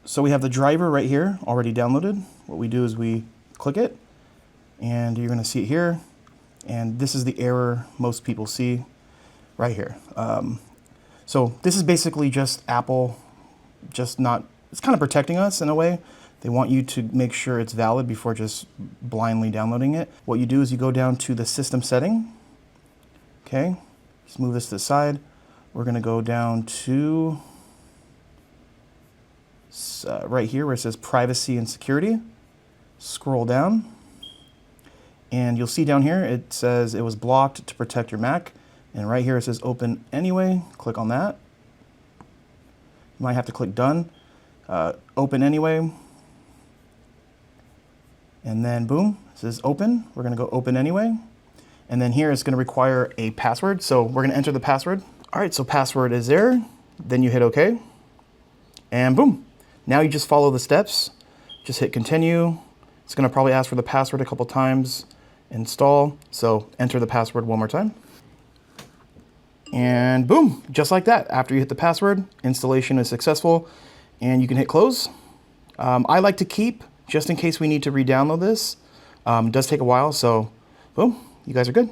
So we have the driver right here already downloaded. What we do is we click it, and you're going to see it here. And this is the error most people see right here. So this is basically just Apple, it's kind of protecting us in a way. They want you to make sure it's valid before just blindly downloading it. What you do is you go down to the system setting. Okay, just move this to the side. We're going to go down to right here where it says privacy and security. Scroll down, and you'll see down here it says it was blocked to protect your Mac. And right here it says open anyway. Click on that. You might have to click done. Open anyway. And then boom, it says open. We're going to go open anyway. And then here it's going to require a password. So we're going to enter the password. All right, so password is there. Then you hit OK. And boom. Now you just follow the steps. Just hit continue. It's going to probably ask for the password a couple times. Install. So enter the password one more time. And boom, just like that. After you hit the password, installation is successful, and you can hit close. I like to keep, just in case we need to re-download this. It does take a while, so boom, you guys are good.